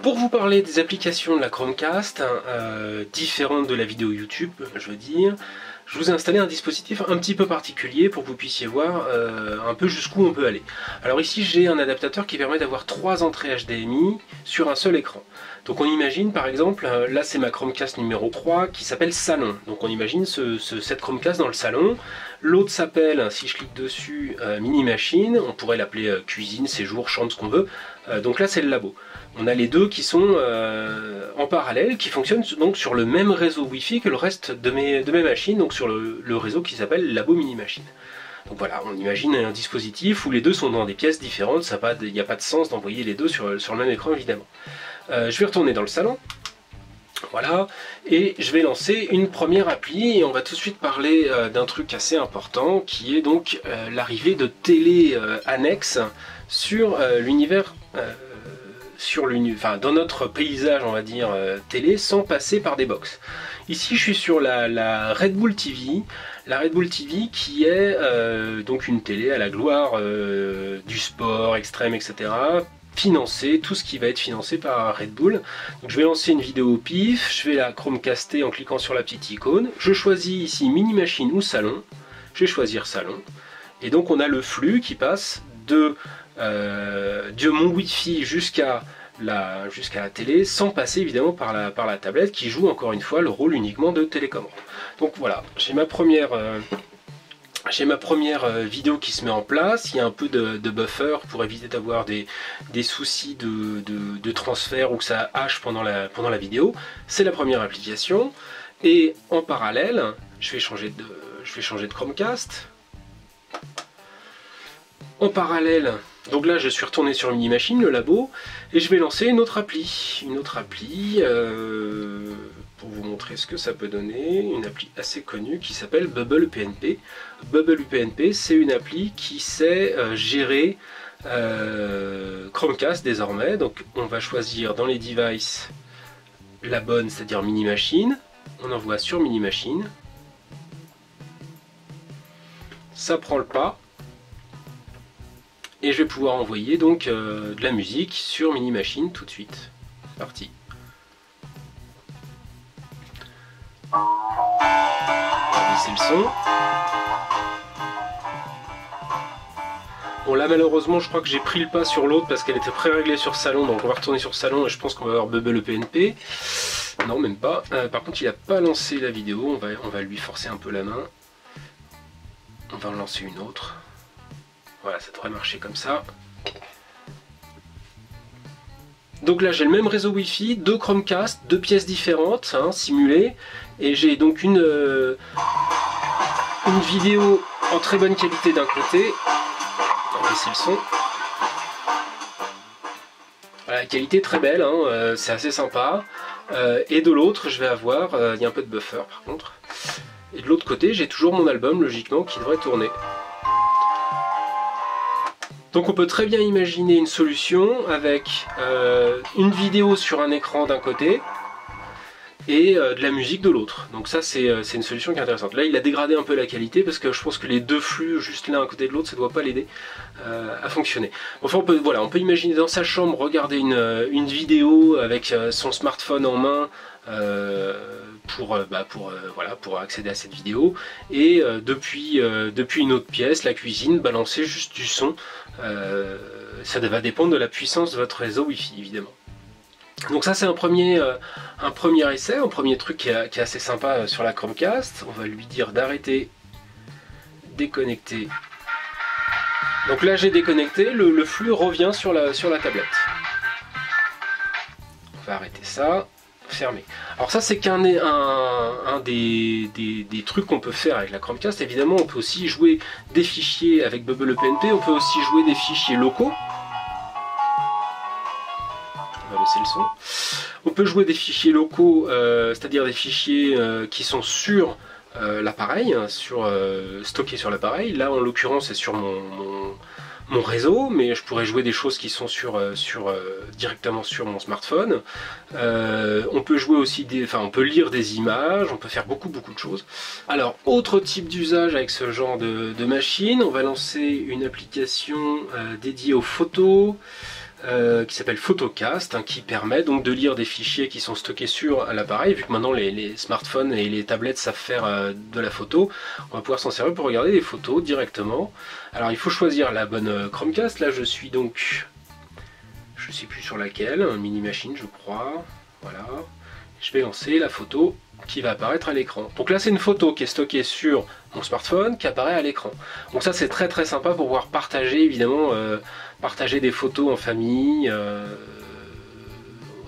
Pour vous parler des applications de la Chromecast, différentes de la vidéo YouTube, je veux dire, je vous ai installé un dispositif un petit peu particulier pour que vous puissiez voir un peu jusqu'où on peut aller. Alors ici j'ai un adaptateur qui permet d'avoir 3 entrées HDMI sur un seul écran. Donc on imagine par exemple, là c'est ma Chromecast numéro 3 qui s'appelle Salon. Donc on imagine cette Chromecast dans le salon. L'autre s'appelle, si je clique dessus, Mini Machine. On pourrait l'appeler cuisine, séjour, chambre, ce qu'on veut. Donc là c'est le labo. On a les deux qui sont en parallèle, qui fonctionnent donc sur le même réseau Wi-Fi que le reste de mes machines, donc sur le réseau qui s'appelle Labo Mini Machine. Donc voilà, on imagine un dispositif où les deux sont dans des pièces différentes, il n'y a pas de sens d'envoyer les deux sur le même écran évidemment. Je vais retourner dans le salon, voilà, et je vais lancer une première appli et on va tout de suite parler d'un truc assez important qui est donc l'arrivée de télé annexes sur l'univers, dans notre paysage on va dire télé, sans passer par des box. Ici je suis sur la Red Bull TV, la Red Bull TV qui est donc une télé à la gloire du sport extrême, etc. Financé, tout ce qui va être financé par Red Bull. Donc je vais lancer une vidéo au pif, je vais la Chromecaster en cliquant sur la petite icône, je choisis ici Mini Machine ou Salon, je vais choisir Salon, et donc on a le flux qui passe de mon Wi-Fi jusqu'à la télé, sans passer évidemment par la tablette qui joue encore une fois le rôle uniquement de télécommande. Donc voilà, j'ai ma première vidéo qui se met en place. Il y a un peu de buffer pour éviter d'avoir des soucis de transfert ou que ça hache pendant la vidéo. C'est la première application. Et en parallèle, je vais changer de Chromecast. En parallèle, donc là je suis retourné sur Mini Machine, le labo, et je vais lancer une autre appli. Pour vous montrer ce que ça peut donner, une appli assez connue qui s'appelle Bubble UPnP. Bubble UPnP, c'est une appli qui sait gérer Chromecast désormais. Donc on va choisir dans les devices la bonne, c'est-à-dire Mini Machine. On envoie sur Mini Machine. Ça prend le pas. Et je vais pouvoir envoyer donc de la musique sur Mini Machine tout de suite. C'est parti. On va baisser le son. Bon là malheureusement je crois que j'ai pris le pas sur l'autre parce qu'elle était pré-réglée sur Salon, donc on va retourner sur Salon et je pense qu'on va avoir Bubble UPnP. Non même pas. Par contre il n'a pas lancé la vidéo, on va lui forcer un peu la main. On va en lancer une autre. Voilà, ça devrait marcher comme ça. Donc là j'ai le même réseau Wi-Fi, 2 Chromecast, 2 pièces différentes, simulées. Et j'ai donc une vidéo en très bonne qualité d'un côté. On va baisser le son. Voilà, la qualité est très belle, c'est assez sympa. Et de l'autre je vais avoir, il y a un peu de buffer par contre. Et de l'autre côté j'ai toujours mon album logiquement qui devrait tourner. Donc on peut très bien imaginer une solution avec une vidéo sur un écran d'un côté et de la musique de l'autre. Donc ça c'est une solution qui est intéressante. Là il a dégradé un peu la qualité parce que je pense que les deux flux juste l'un à côté de l'autre ça ne doit pas l'aider à fonctionner. Enfin on peut imaginer dans sa chambre regarder une vidéo avec son smartphone en main pour accéder à cette vidéo et depuis une autre pièce, la cuisine, balancer juste du son. Ça va dépendre de la puissance de votre réseau Wi-Fi évidemment. Donc ça c'est un premier essai, un premier truc qui est assez sympa sur la Chromecast. On va lui dire d'arrêter, déconnecter. Donc là j'ai déconnecté, le flux revient sur la tablette. On va arrêter ça. Fermé. Alors ça c'est qu'un des trucs qu'on peut faire avec la Chromecast. Évidemment on peut aussi jouer des fichiers avec Bubble UPnP, on peut aussi jouer des fichiers locaux. On va baisser le son. On peut jouer des fichiers locaux, c'est-à-dire des fichiers qui sont sur l'appareil, stockés sur l'appareil. Là en l'occurrence c'est sur mon réseau, mais je pourrais jouer des choses qui sont directement sur mon smartphone. On peut jouer aussi on peut lire des images, on peut faire beaucoup de choses. Alors, autre type d'usage avec ce genre de machine, on va lancer une application dédiée aux photos. qui s'appelle Photocast, hein, qui permet donc de lire des fichiers qui sont stockés sur l'appareil. Vu que maintenant les smartphones et les tablettes savent faire de la photo, on va pouvoir s'en servir pour regarder des photos directement. Alors il faut choisir la bonne Chromecast. Là je suis donc, je sais plus sur laquelle, un mini machine je crois, voilà. Je vais lancer la photo qui va apparaître à l'écran. Donc là c'est une photo qui est stockée sur mon smartphone qui apparaît à l'écran. Donc ça c'est très très sympa pour pouvoir partager évidemment, partager des photos en famille.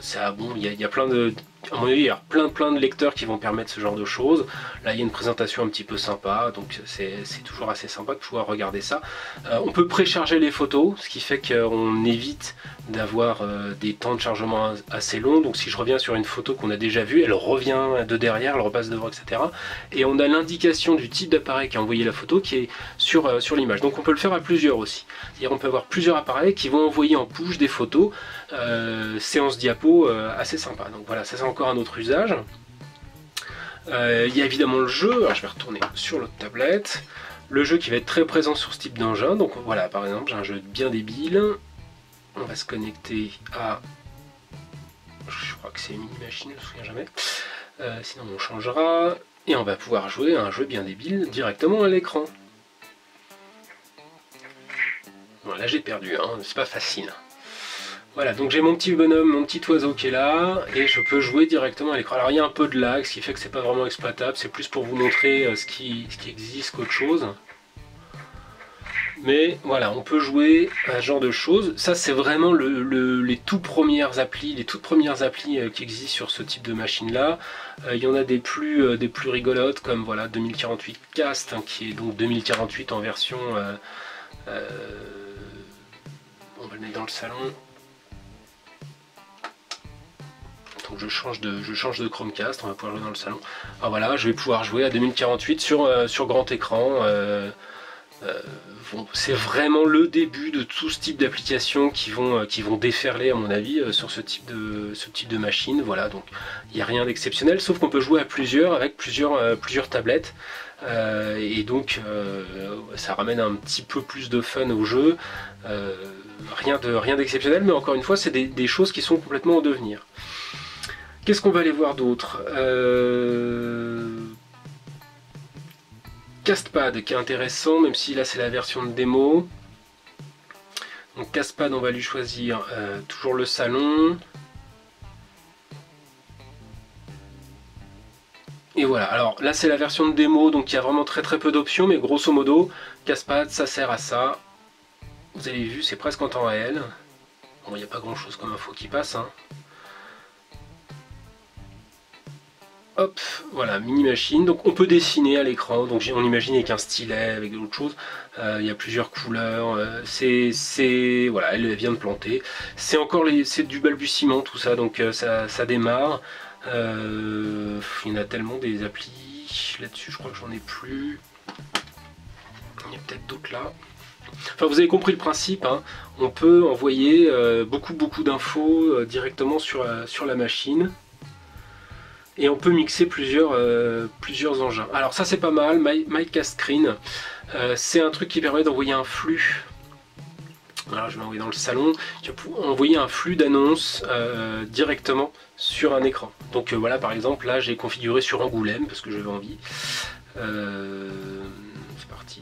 Ça, bon, il y a plein de, à mon avis, il y a plein de lecteurs qui vont permettre ce genre de choses. Là, il y a une présentation un petit peu sympa, donc c'est toujours assez sympa de pouvoir regarder ça. On peut précharger les photos, ce qui fait qu'on évite d'avoir des temps de chargement assez longs. Donc si je reviens sur une photo qu'on a déjà vue, elle revient de derrière, elle repasse devant, etc. Et on a l'indication du type d'appareil qui a envoyé la photo qui est sur l'image. Donc on peut le faire à plusieurs aussi. C'est-à-dire on peut avoir plusieurs appareils qui vont envoyer en push des photos, séance diapo assez sympa. Donc voilà, ça c'est encore un autre usage. Il y a évidemment le jeu. Alors je vais retourner sur l'autre tablette. Le jeu qui va être très présent sur ce type d'engin. Donc voilà, par exemple, j'ai un jeu bien débile. On va se connecter à... Je crois que c'est Mini Machine, je ne me souviens jamais. Sinon on changera. Et on va pouvoir jouer à un jeu bien débile directement à l'écran. Bon, là j'ai perdu, hein, c'est pas facile. Voilà, donc j'ai mon petit bonhomme, mon petit oiseau qui est là, et je peux jouer directement à l'écran. Alors il y a un peu de lag, ce qui fait que c'est pas vraiment exploitable, c'est plus pour vous montrer ce qui existe qu'autre chose. Mais voilà, on peut jouer à ce genre de choses. Ça c'est vraiment les toutes premières applis, qui existent sur ce type de machine là. Il y en a des plus rigolotes comme voilà 2048 Cast, hein, qui est donc 2048 en version... on va le mettre dans le salon. Donc je change de Chromecast, on va pouvoir jouer dans le salon. Alors voilà, je vais pouvoir jouer à 2048 sur grand écran. Bon, c'est vraiment le début de tout ce type d'applications qui vont déferler à mon avis sur ce type de machine. Voilà, donc il n'y a rien d'exceptionnel, sauf qu'on peut jouer à plusieurs avec plusieurs tablettes. Et donc ça ramène un petit peu plus de fun au jeu. Rien d'exceptionnel, mais encore une fois, c'est des choses qui sont complètement en devenir. Qu'est-ce qu'on va aller voir d'autre? Castpad qui est intéressant, même si là c'est la version de démo. Donc Castpad, on va lui choisir toujours le salon. Et voilà, alors là c'est la version de démo, donc il y a vraiment très peu d'options, mais grosso modo, Castpad ça sert à ça. Vous avez vu, c'est presque en temps réel. Bon, il n'y a pas grand chose comme info qui passe, hein. Hop, voilà, mini machine. Donc on peut dessiner à l'écran. Donc on imagine avec un stylet, avec d'autres choses. Il y a plusieurs couleurs. Voilà, elle vient de planter. C'est du balbutiement tout ça. Donc ça démarre. Il y en a tellement des applis là-dessus. Je crois que j'en ai plus. Il y a peut-être d'autres là. Enfin, vous avez compris le principe, hein. On peut envoyer beaucoup d'infos directement sur la machine. Et on peut mixer plusieurs engins. Alors ça c'est pas mal, MyCastScreen. C'est un truc qui permet d'envoyer un flux. Alors je vais envoyer dans le salon. Tu vas envoyer un flux d'annonces directement sur un écran. Donc voilà, par exemple, là j'ai configuré sur Angoulême parce que j'avais envie. C'est parti.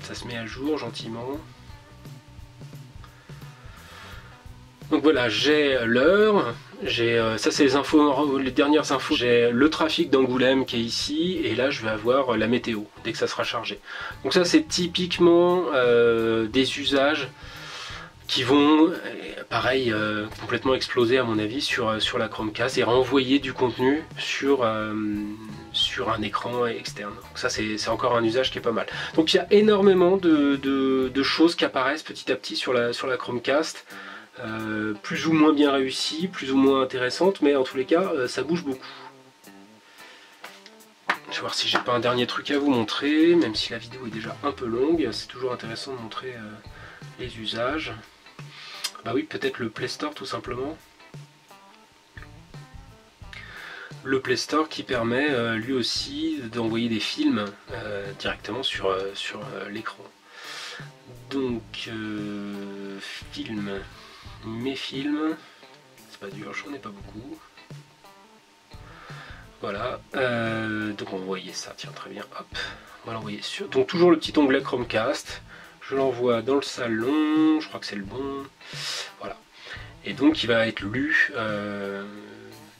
Ça se met à jour gentiment. Donc voilà, j'ai l'heure, ça c'est les infos, les dernières infos, j'ai le trafic d'Angoulême qui est ici, et là je vais avoir la météo, dès que ça sera chargé. Donc ça c'est typiquement des usages qui vont, pareil, complètement exploser à mon avis sur la Chromecast et renvoyer du contenu sur un écran externe. Donc ça c'est encore un usage qui est pas mal. Donc il y a énormément de choses qui apparaissent petit à petit sur la Chromecast. Plus ou moins bien réussi, plus ou moins intéressante, mais en tous les cas, ça bouge beaucoup. Je vais voir si j'ai pas un dernier truc à vous montrer, même si la vidéo est déjà un peu longue, c'est toujours intéressant de montrer les usages. Bah oui, peut-être le Play Store tout simplement. Le Play Store qui permet lui aussi d'envoyer des films directement sur l'écran. Donc, mes films, c'est pas dur, j'en ai pas beaucoup. Voilà, donc on va envoyer ça, tiens, très bien, hop, on va l'envoyer sur. Donc toujours le petit onglet Chromecast, je l'envoie dans le salon, je crois que c'est le bon, voilà. Et donc il va être lu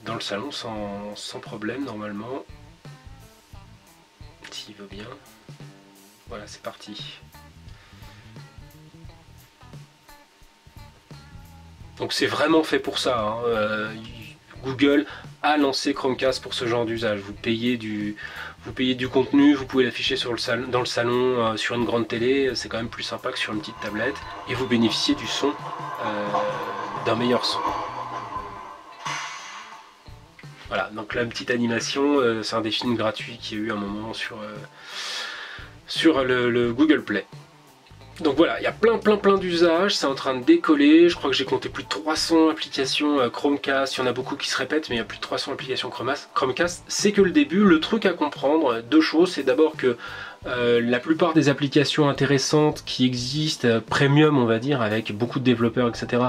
dans le salon sans problème normalement, s'il veut bien. Voilà, c'est parti. Donc c'est vraiment fait pour ça, hein. Google a lancé Chromecast pour ce genre d'usage. Vous payez du contenu, vous pouvez l'afficher dans le salon, sur une grande télé, c'est quand même plus sympa que sur une petite tablette, et vous bénéficiez du son, d'un meilleur son. Voilà, donc là, une petite animation, c'est un des films gratuits qu'il y a eu un moment sur le Google Play. Donc voilà, il y a plein d'usages, c'est en train de décoller, je crois que j'ai compté plus de 300 applications Chromecast, il y en a beaucoup qui se répètent, mais il y a plus de 300 applications Chromecast, c'est que le début. Le truc à comprendre, deux choses, c'est d'abord que la plupart des applications intéressantes qui existent, premium on va dire, avec beaucoup de développeurs etc,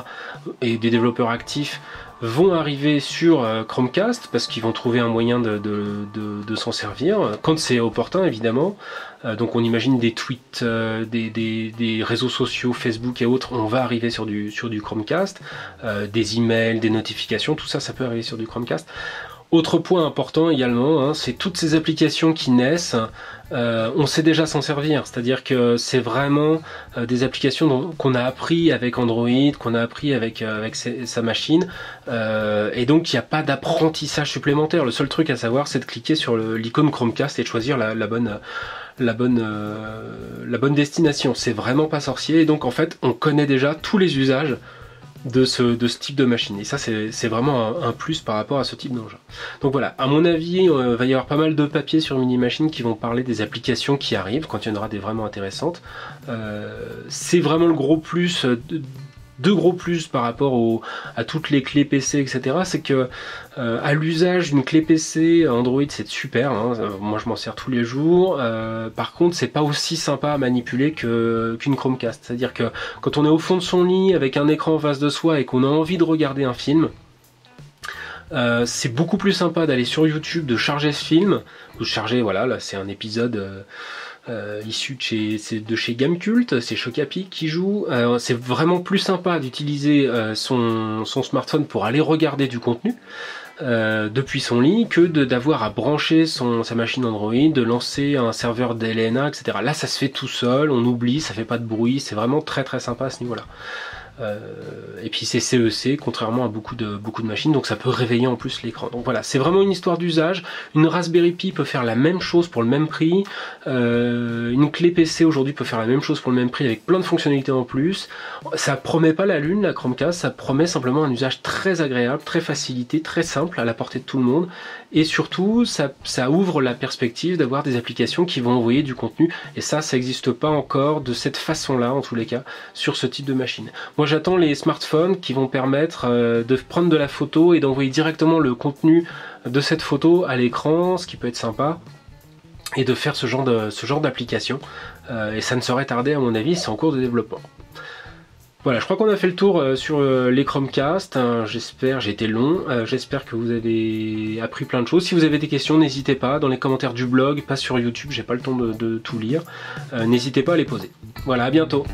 et des développeurs actifs, vont arriver sur Chromecast parce qu'ils vont trouver un moyen de s'en servir, quand c'est opportun évidemment. Donc on imagine des tweets, des réseaux sociaux, Facebook et autres, on va arriver sur du Chromecast, des emails, des notifications, tout ça, ça peut arriver sur du Chromecast. Autre point important également, hein, c'est toutes ces applications qui naissent, on sait déjà s'en servir, c'est-à-dire que c'est vraiment des applications qu'on a appris avec Android, qu'on a appris avec sa machine, et donc il n'y a pas d'apprentissage supplémentaire. Le seul truc à savoir, c'est de cliquer sur l'icône Chromecast et de choisir la bonne destination. C'est vraiment pas sorcier, et donc en fait on connaît déjà tous les usages de ce type de machine, et ça c'est vraiment un plus par rapport à ce type d'engin. Donc voilà, à mon avis, il va y avoir pas mal de papiers sur Mini Machine qui vont parler des applications qui arrivent, quand il y en aura des vraiment intéressantes. C'est vraiment le gros plus, deux gros plus par rapport à toutes les clés PC etc, c'est que à l'usage d'une clé PC Android c'est super, hein, moi je m'en sers tous les jours. Par contre c'est pas aussi sympa à manipuler qu'une Chromecast, c'est à dire que quand on est au fond de son lit avec un écran en face de soi et qu'on a envie de regarder un film, c'est beaucoup plus sympa d'aller sur YouTube, de charger ce film, de charger, voilà, là c'est un épisode issu de chez Gamecult, c'est Chocapic qui joue. C'est vraiment plus sympa d'utiliser son smartphone pour aller regarder du contenu depuis son lit que d'avoir à brancher sa machine Android, de lancer un serveur DLNA, etc. Là ça se fait tout seul, on oublie, ça fait pas de bruit, c'est vraiment très sympa à ce niveau-là. Et puis c'est CEC contrairement à beaucoup de machines, donc ça peut réveiller en plus l'écran. Donc voilà, c'est vraiment une histoire d'usage. Une Raspberry Pi peut faire la même chose pour le même prix, une clé PC aujourd'hui peut faire la même chose pour le même prix avec plein de fonctionnalités en plus. Ça promet pas la lune la Chromecast, ça promet simplement un usage très agréable, très facilité, très simple, à la portée de tout le monde, et surtout ça ouvre la perspective d'avoir des applications qui vont envoyer du contenu, et ça n'existe pas encore de cette façon là en tous les cas sur ce type de machine. Moi j'attends les smartphones qui vont permettre de prendre de la photo et d'envoyer directement le contenu de cette photo à l'écran, ce qui peut être sympa, et de faire ce genre d'application, et ça ne saurait tarder à mon avis, c'est en cours de développement. Voilà, je crois qu'on a fait le tour sur les Chromecast, j'espère, j'ai été long, j'espère que vous avez appris plein de choses. Si vous avez des questions, n'hésitez pas, dans les commentaires du blog, pas sur YouTube, j'ai pas le temps de tout lire, n'hésitez pas à les poser. Voilà, à bientôt.